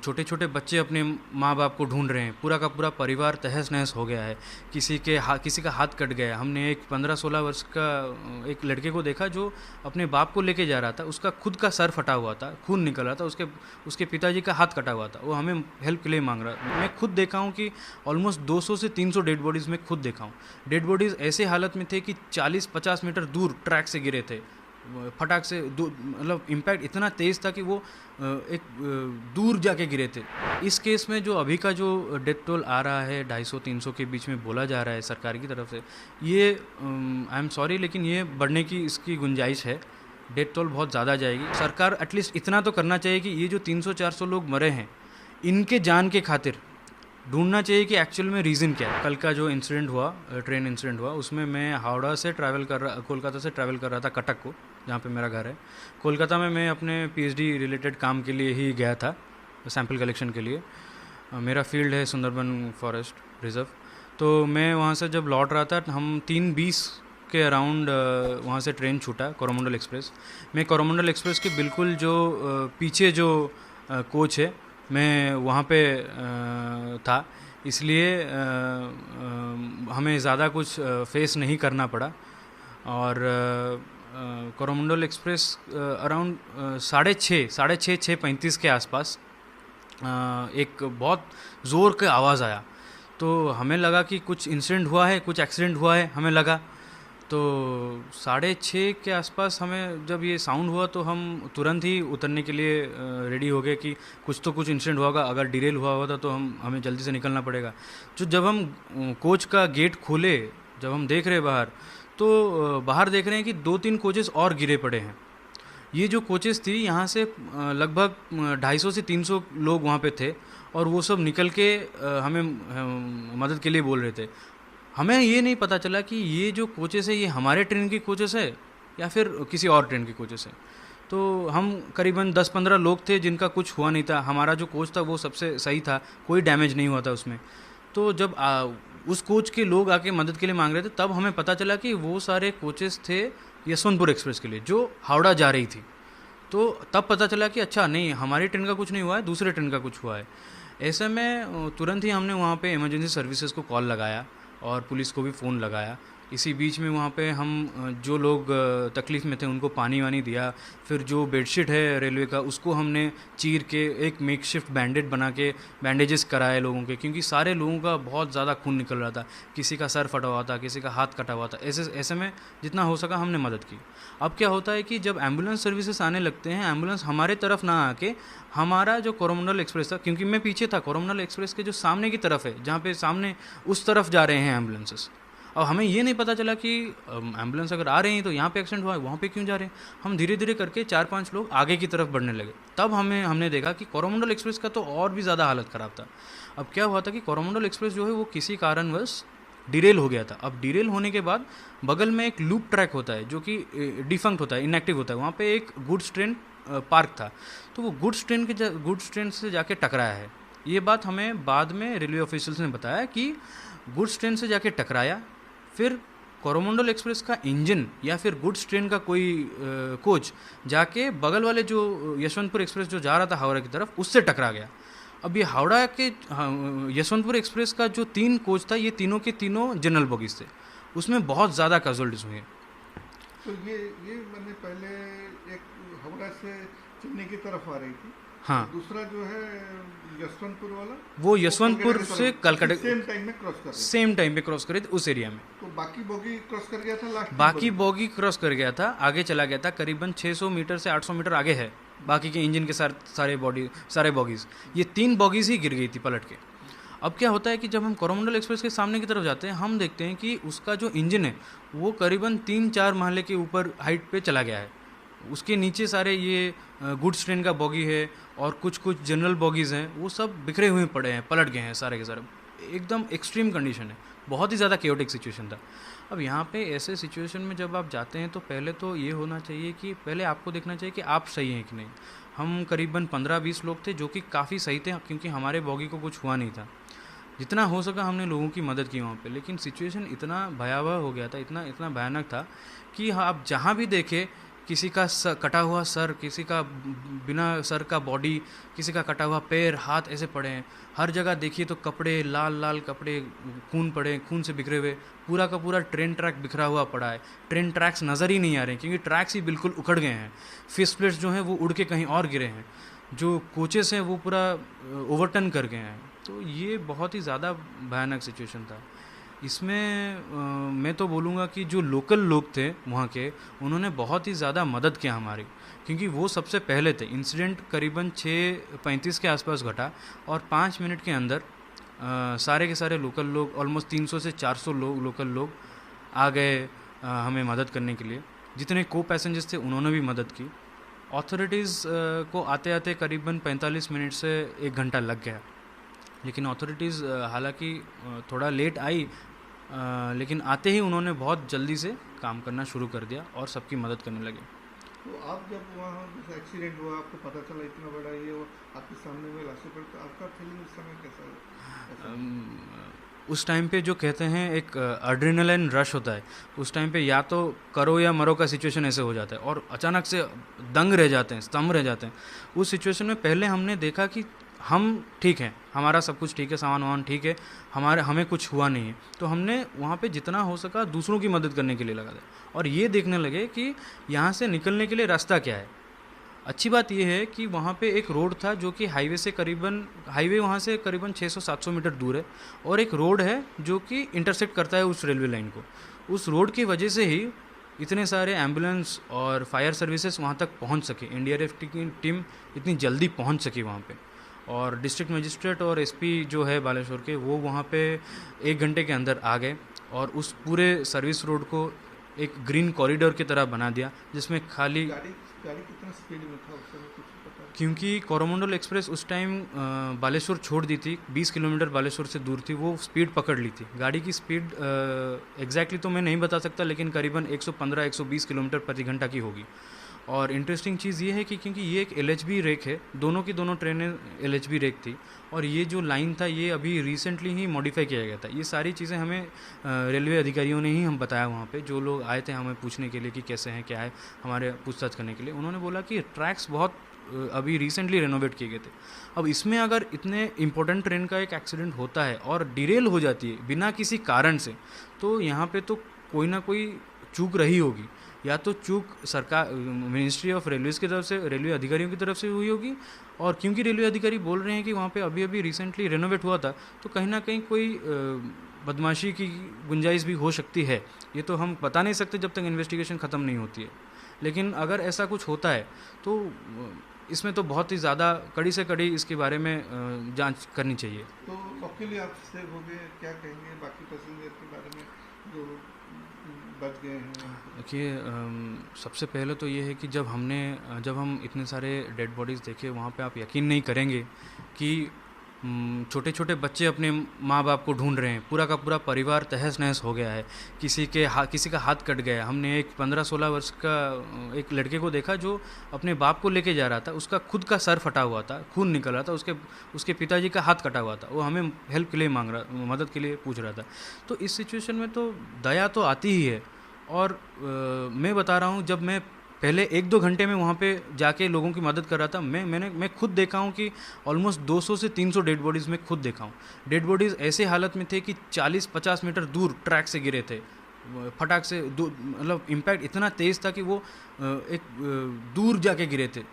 छोटे छोटे बच्चे अपने माँ बाप को ढूंढ रहे हैं, पूरा का पूरा परिवार तहस नहस हो गया है। किसी का हाथ कट गया। हमने एक 15-16 वर्ष का एक लड़के को देखा जो अपने बाप को लेके जा रहा था, उसका खुद का सर फटा हुआ था, खून निकल रहा था, उसके पिताजी का हाथ कटा हुआ था, वो हमें हेल्प के लिए मांग रहा। मैं खुद देखा हूँ कि ऑलमोस्ट 200 से 300 डेड बॉडीज़ में खुद देखा हूँ। डेड बॉडीज़ ऐसे हालत में थे कि 40-50 मीटर दूर ट्रैक से गिरे थे, फटाक से मतलब इम्पैक्ट इतना तेज़ था कि वो दूर जाके गिरे थे। इस केस में जो अभी का जो डेथ टोल आ रहा है 250-300 के बीच में बोला जा रहा है सरकार की तरफ से, ये आई एम सॉरी लेकिन ये बढ़ने की इसकी गुंजाइश है। डेथ टोल बहुत ज़्यादा जाएगी। सरकार एटलीस्ट इतना तो करना चाहिए कि ये जो 300-400 लोग मरे हैं, इनके जान के खातिर ढूंढना चाहिए कि एक्चुअल में रीज़न क्या है। कल का जो इंसिडेंट हुआ, ट्रेन इंसिडेंट हुआ, उसमें मैं हावड़ा से कोलकाता से ट्रैवल कर रहा था कटक को, जहाँ पे मेरा घर है। कोलकाता में मैं अपने पीएचडी रिलेटेड काम के लिए ही गया था, सैंपल कलेक्शन के लिए। मेरा फील्ड है सुंदरबन फॉरेस्ट रिजर्व। तो मैं वहाँ से जब लौट रहा था, हम 3:20 के अराउंड वहाँ से ट्रेन छूटा, कोरोमंडल एक्सप्रेस। मैं कोरोमंडल एक्सप्रेस के बिल्कुल जो पीछे जो कोच है, मैं वहाँ पे था, इसलिए हमें ज़्यादा कुछ फेस नहीं करना पड़ा। और कोरोमंडल एक्सप्रेस अराउंड 6:35 के आसपास एक बहुत ज़ोर का आवाज़ आया, तो हमें लगा कि कुछ इंसिडेंट हुआ है, कुछ एक्सीडेंट हुआ है, हमें लगा। तो 6:30 के आसपास हमें जब ये साउंड हुआ तो हम तुरंत ही उतरने के लिए रेडी हो गए कि कुछ इंसिडेंट हुआ होगा, अगर डिरेल हुआ होता तो हमें जल्दी से निकलना पड़ेगा। तो जब हम कोच का गेट खोले, जब हम देख रहे बाहर, तो बाहर देख रहे हैं कि 2-3 कोचेस और गिरे पड़े हैं। ये जो कोचेस थी, यहाँ से लगभग 250 से 300 लोग वहाँ पे थे, और वो सब निकल के हमें मदद के लिए बोल रहे थे। हमें ये नहीं पता चला कि ये जो कोचेस है, ये हमारे ट्रेन की कोचेस है या फिर किसी और ट्रेन की कोचेस है। तो हम करीबन 10-15 लोग थे जिनका कुछ हुआ नहीं था। हमारा जो कोच था वो सबसे सही था, कोई डैमेज नहीं हुआ था उसमें। तो जब उस कोच के लोग आके मदद के लिए मांग रहे थे, तब हमें पता चला कि वो सारे कोचेस थे यशवंतपुर एक्सप्रेस के लिए, जो हावड़ा जा रही थी। तो तब पता चला कि अच्छा नहीं, हमारी ट्रेन का कुछ नहीं हुआ है, दूसरे ट्रेन का कुछ हुआ है। ऐसे में तुरंत ही हमने वहाँ पे इमरजेंसी सर्विसेज को कॉल लगाया और पुलिस को भी फ़ोन लगाया। इसी बीच में वहाँ पे हम जो लोग तकलीफ़ में थे उनको पानी वानी दिया। फिर जो बेडशीट है रेलवे का, उसको हमने चीर के एक मेकशिफ्ट बैंडेज बना के बैंडेजेस कराए लोगों के, क्योंकि सारे लोगों का बहुत ज़्यादा खून निकल रहा था। किसी का सर फटा हुआ था, किसी का हाथ कटा हुआ था। ऐसे में जितना हो सका हमने मदद की। अब क्या होता है कि जब एम्बुलेंस सर्विसेज आने लगते हैं, एम्बुलेंस हमारे तरफ ना आके हमारा जो कोरोमंडल एक्सप्रेस था, क्योंकि मैं पीछे था, कोरोमंडल एक्सप्रेस के जो सामने की तरफ है, जहाँ पे सामने उस तरफ जा रहे हैं एम्बुलेंसेस। अब हमें ये नहीं पता चला कि एम्बुलेंस अगर आ रहे हैं तो यहाँ पे एक्सीडेंट हुआ है, वहाँ पे क्यों जा रहे हैं। हम धीरे धीरे करके 4-5 लोग आगे की तरफ बढ़ने लगे। तब हमने देखा कि कोरोमंडल एक्सप्रेस का तो और भी ज़्यादा हालत ख़राब था। अब क्या हुआ था कि कोरोमंडल एक्सप्रेस जो है वो किसी कारणवश डिरेल हो गया था। अब डिरेल होने के बाद बगल में एक लूप ट्रैक होता है जो कि डिफंक्ट होता है, इनएक्टिव होता है। वहाँ पे एक गुड्स ट्रेन पार्क था, तो वो गुड्स ट्रेन से जाके टकराया है। ये बात हमें बाद में रेलवे ऑफिशियल्स ने बताया कि गुड्स ट्रेन से जाके टकराया, फिर कोरोमंडल एक्सप्रेस का इंजन या फिर गुड्स ट्रेन का कोई कोच जाके बगल वाले जो यशवंतपुर एक्सप्रेस जो जा रहा था हावड़ा की तरफ, उससे टकरा गया। अब ये हावड़ा के यशवंतपुर एक्सप्रेस का जो 3 कोच था, ये तीनों के तीनों जनरल बोगीज थे, उसमें बहुत ज़्यादा कैजुअल्टीज हुई हैं। तो ये मैंने पहले एक हावड़ा से चेन्नई की तरफ आ रही थी। हाँ, दूसरा जो है यशवंतपुर वाला, वो यशवंतपुर से कलकत्ता सेम टाइम में क्रॉस कर रही थी। सेम टाइम पे क्रॉस करे थे उस एरिया में। तो बाकी बोगी क्रॉस कर गया था, लास्ट बाकी बोगी क्रॉस कर गया था, आगे चला गया था, करीबन 600 मीटर से 800 मीटर आगे है बाकी के इंजन के सारे बॉगीज़। ये 3 बॉगीज़ ही गिर गई थी पलट के। अब क्या होता है कि जब हम कोरोमंडल एक्सप्रेस के सामने की तरफ जाते हैं, हम देखते हैं कि उसका जो इंजन है वो करीबन 3-4 महले के ऊपर हाइट पे चला गया है। उसके नीचे सारे ये गुड्स ट्रेन का बॉगी है और कुछ जनरल बॉगीज़ हैं, वो सब बिखरे हुए पड़े हैं, पलट गए हैं सारे के सारे। एकदम एक्सट्रीम कंडीशन है, बहुत ही ज़्यादा केओटिक सिचुएशन था। अब यहाँ पे ऐसे सिचुएशन में जब आप जाते हैं तो पहले तो ये होना चाहिए कि पहले आपको देखना चाहिए कि आप सही हैं कि नहीं। हम करीबन 15-20 लोग थे जो कि काफ़ी सही थे, क्योंकि हमारे बॉगी को कुछ हुआ नहीं था। जितना हो सका हमने लोगों की मदद की वहाँ पे, लेकिन सिचुएशन इतना भयावह हो गया था, इतना भयानक था कि आप जहाँ भी देखे किसी का कटा हुआ सर, किसी का बिना सर का बॉडी, किसी का कटा हुआ पैर हाथ ऐसे पड़े हैं। हर जगह देखिए तो कपड़े, लाल लाल कपड़े, खून पड़े, खून से बिखरे हुए। पूरा का पूरा ट्रेन ट्रैक बिखरा हुआ पड़ा है। ट्रेन ट्रैक्स नज़र ही नहीं आ रहे हैं क्योंकि ट्रैक्स ही बिल्कुल उखड़ गए हैं। फिश प्लेट्स जो हैं वो उड़ के कहीं और गिरे हैं। जो कोचेस हैं वो पूरा ओवरटर्न कर गए हैं। तो ये बहुत ही ज़्यादा भयानक सिचुएशन था। इसमें मैं तो बोलूँगा कि जो लोकल लोग थे वहाँ के, उन्होंने बहुत ही ज़्यादा मदद किया हमारी, क्योंकि वो सबसे पहले थे। इंसिडेंट करीबन 6:35 के आसपास घटा और 5 मिनट के अंदर सारे के सारे लोकल लोग, ऑलमोस्ट 300 से 400 लोग, लोकल लोग आ गए हमें मदद करने के लिए। जितने को पैसेंजर्स थे उन्होंने भी मदद की। अथॉरिटीज़ को आते आते करीबन 45 मिनट से 1 घंटा लग गया, लेकिन अथॉरिटीज़ हालांकि थोड़ा लेट आई, लेकिन आते ही उन्होंने बहुत जल्दी से काम करना शुरू कर दिया और सबकी मदद करने लगे। तो आप जब वहाँ जैसे एक्सीडेंट हुआ, आपको पता चला इतना बड़ा ये वो आपके सामने में लाशें पड़ी, तो आपका फीलिंग उस समय कैसा? उस टाइम पे जो कहते हैं एक एड्रेनलिन रश होता है, उस टाइम पे या तो करो या मरो का सिचुएशन ऐसे हो जाता है और अचानक से दंग रह जाते हैं, स्तंभ रह जाते हैं। उस सिचुएशन में पहले हमने देखा कि हम ठीक हैं, हमारा सब कुछ ठीक है, सामान वामान ठीक है, हमें कुछ हुआ नहीं है। तो हमने वहाँ पे जितना हो सका दूसरों की मदद करने के लिए लगा दिया और ये देखने लगे कि यहाँ से निकलने के लिए रास्ता क्या है। अच्छी बात यह है कि वहाँ पे एक रोड था जो कि हाईवे वहाँ से करीबन 600-700 मीटर दूर है, और एक रोड है जो कि इंटरसेक्ट करता है उस रेलवे लाइन को। उस रोड की वजह से ही इतने सारे एम्बुलेंस और फायर सर्विसेज वहाँ तक पहुँच सके, एनडीआरएफ की टीम इतनी जल्दी पहुँच सकी वहाँ पे। और डिस्ट्रिक्ट मजिस्ट्रेट और एसपी जो है बालेश्वर के, वो वहाँ पे 1 घंटे के अंदर आ गए और उस पूरे सर्विस रोड को एक ग्रीन कॉरिडोर की तरह बना दिया, जिसमें खाली गाड़ी कितना स्पीड में था उस समय, कुछ पता? क्योंकि कोरोमंडल एक्सप्रेस उस टाइम बालेश्वर छोड़ दी थी, 20 किलोमीटर बालेश्वर से दूर थी, वो स्पीड पकड़ ली थी। गाड़ी की स्पीड एग्जैक्टली तो मैं नहीं बता सकता, लेकिन करीबन 115-120 किलोमीटर प्रति घंटा की होगी। और इंटरेस्टिंग चीज़ ये है कि क्योंकि ये एक एलएचबी रेक है, दोनों की दोनों ट्रेनें एलएचबी रेक थी, और ये जो लाइन था ये अभी रिसेंटली ही मॉडिफाई किया गया था। ये सारी चीज़ें हमें रेलवे अधिकारियों ने ही हम बताया, वहाँ पे जो लोग आए थे हमें पूछने के लिए कि कैसे हैं क्या है, हमारे पूछताछ करने के लिए। उन्होंने बोला कि ट्रैक्स बहुत अभी रिसेंटली रेनोवेट किए गए थे। अब इसमें अगर इतने इंपॉर्टेंट ट्रेन का एक एक्सीडेंट होता है और डिरेल हो जाती है बिना किसी कारण से, तो यहाँ पे तो कोई ना कोई चूक रही होगी। या तो चूक सरकार, मिनिस्ट्री ऑफ रेलवेज़ की तरफ से, रेलवे अधिकारियों की तरफ से हुई होगी, और क्योंकि रेलवे अधिकारी बोल रहे हैं कि वहाँ पे अभी अभी रिसेंटली रेनोवेट हुआ था, तो कहीं ना कहीं कोई बदमाशी की गुंजाइश भी हो सकती है। ये तो हम बता नहीं सकते जब तक इन्वेस्टिगेशन ख़त्म नहीं होती है, लेकिन अगर ऐसा कुछ होता है तो इसमें तो बहुत ही ज़्यादा कड़ी से कड़ी इसके बारे में जांच करनी चाहिए। तो सबके लिए आप सेव हो गए, क्या कहेंगे बाकी पैसेंजर के बारे में जो बच गए हैं? देखिए, सबसे पहले तो ये है कि जब हम इतने सारे डेड बॉडीज़ देखे वहाँ पे, आप यकीन नहीं करेंगे कि छोटे छोटे बच्चे अपने माँ बाप को ढूंढ रहे हैं, पूरा का पूरा परिवार तहस नहस हो गया है। किसी का हाथ कट गया। हमने एक 15-16 वर्ष का एक लड़के को देखा जो अपने बाप को लेके जा रहा था, उसका खुद का सर फटा हुआ था, खून निकल रहा था, उसके पिताजी का हाथ कटा हुआ था। वो हमें हेल्प के लिए मदद के लिए पूछ रहा था। तो इस सिचुएशन में तो दया तो आती ही है। और मैं बता रहा हूँ, जब मैं पहले 1-2 घंटे में वहाँ पे जाके लोगों की मदद कर रहा था, मैं खुद देखा हूँ कि ऑलमोस्ट 200 से 300 डेड बॉडीज़ में खुद देखा हूँ। डेड बॉडीज़ ऐसे हालत में थे कि 40-50 मीटर दूर ट्रैक से गिरे थे, फटाक से, मतलब इम्पैक्ट इतना तेज़ था कि वो एक दूर जाके गिरे थे।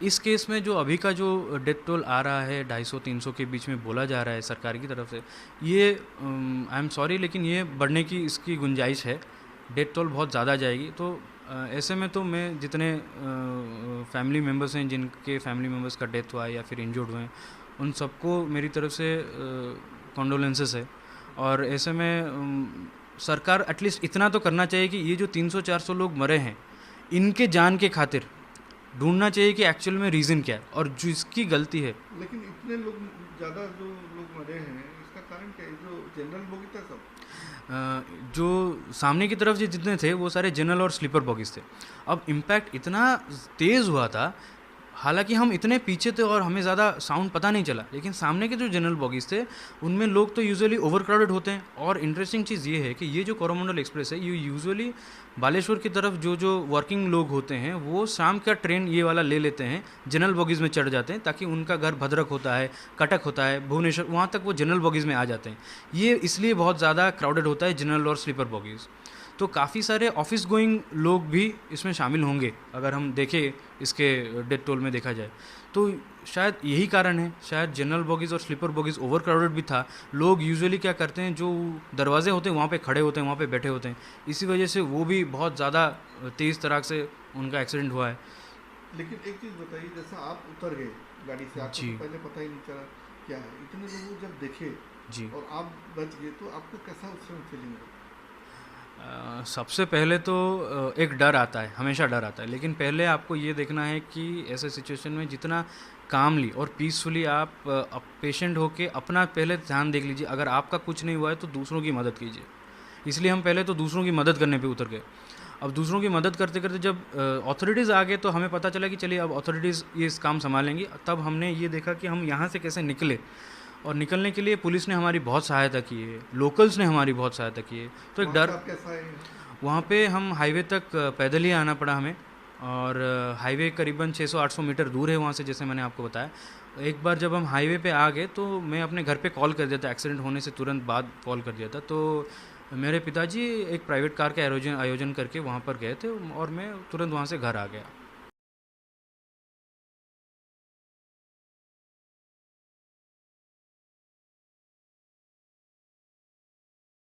इस केस में जो अभी का जो डेथ टोल आ रहा है 250-300 के बीच में बोला जा रहा है सरकार की तरफ से, ये आई एम सॉरी लेकिन ये बढ़ने की इसकी गुंजाइश है। डेथ टोल बहुत ज़्यादा जाएगी। तो ऐसे में तो मैं जितने फैमिली मेम्बर्स हैं, जिनके फैमिली मेम्बर्स का डेथ हुआ है या फिर इंजर्ड हुए हैं, उन सबको मेरी तरफ से कॉन्डोलेंसेस है। और ऐसे में सरकार एटलीस्ट इतना तो करना चाहिए कि ये जो 300-400 लोग मरे हैं, इनके जान के खातिर ढूंढना चाहिए कि एक्चुअल में रीज़न क्या है और जिसकी गलती है। लेकिन इतने लोग ज़्यादा जो लोग मरे हैं, इसका कारण क्या है? जो जनरल बोगी था सब, जो सामने की तरफ जितने थे वो सारे जनरल और स्लीपर बॉगीज थे। अब इम्पैक्ट इतना तेज़ हुआ था, हालांकि हम इतने पीछे थे और हमें ज़्यादा साउंड पता नहीं चला, लेकिन सामने के जो जनरल बॉगीज़ थे उनमें लोग तो यूजुअली ओवर क्राउडेड होते हैं। और इंटरेस्टिंग चीज़ ये है कि ये जो कोरोमंडल एक्सप्रेस है ये यूजुअली बालेश्वर की तरफ जो वर्किंग लोग होते हैं वो शाम का ट्रेन ये वाला ले लेते हैं, जनरल बॉगीज़ में चढ़ जाते हैं, ताकि उनका घर भद्रक होता है, कटक होता है, भुवनेश्वर, वहाँ तक वो जनरल बॉगीज़ में आ जाते हैं। ये इसलिए बहुत ज़्यादा क्राउडेड होता है जनरल और स्लीपर बॉगीज़। तो काफ़ी सारे ऑफिस गोइंग लोग भी इसमें शामिल होंगे अगर हम देखें इसके डेथ टोल में देखा जाए तो। शायद यही कारण है, शायद जनरल बॉगीज़ और स्लीपर बॉगीज़ ओवर क्राउडेड भी था। लोग यूजुअली क्या करते हैं, जो दरवाजे होते हैं वहाँ पे खड़े होते हैं, वहाँ पे बैठे होते हैं, इसी वजह से वो भी बहुत ज़्यादा तेज़ तरह से उनका एक्सीडेंट हुआ है। लेकिन एक चीज़ बताइए, जैसा आप उतर गए गाड़ी से, आपको जी तो पहले पता ही नहीं चला क्या है, इतने लोग जब देखे जी। और आप बच गए तो आपको कैसा उस समय फीलिंग हुआ? सबसे पहले तो एक डर आता है, हमेशा डर आता है, लेकिन पहले आपको ये देखना है कि ऐसे सिचुएशन में जितना कामली और पीसफुली आप पेशेंट होके अपना पहले ध्यान देख लीजिए। अगर आपका कुछ नहीं हुआ है तो दूसरों की मदद कीजिए। इसलिए हम पहले तो दूसरों की मदद करने पे उतर गए। अब दूसरों की मदद करते करते जब अथॉरिटीज़ आ गए तो हमें पता चला कि चलिए अब अथॉरिटीज़ ये इस काम संभालेंगी। तब हमने ये देखा कि हम यहाँ से कैसे निकले, और निकलने के लिए पुलिस ने हमारी बहुत सहायता की है, लोकल्स ने हमारी बहुत सहायता की है। तो एक वहाँ डर, पे आप कैसा है? वहाँ पे हम हाईवे तक पैदल ही आना पड़ा हमें, और हाईवे करीबन 600-800 मीटर दूर है वहाँ से, जैसे मैंने आपको बताया। एक बार जब हम हाईवे पे आ गए तो मैं अपने घर पे कॉल कर दिया था, एक्सीडेंट होने से तुरंत बाद कॉल कर दिया था। तो मेरे पिताजी एक प्राइवेट कार का आयोजन करके वहाँ पर गए थे और मैं तुरंत वहाँ से घर आ गया।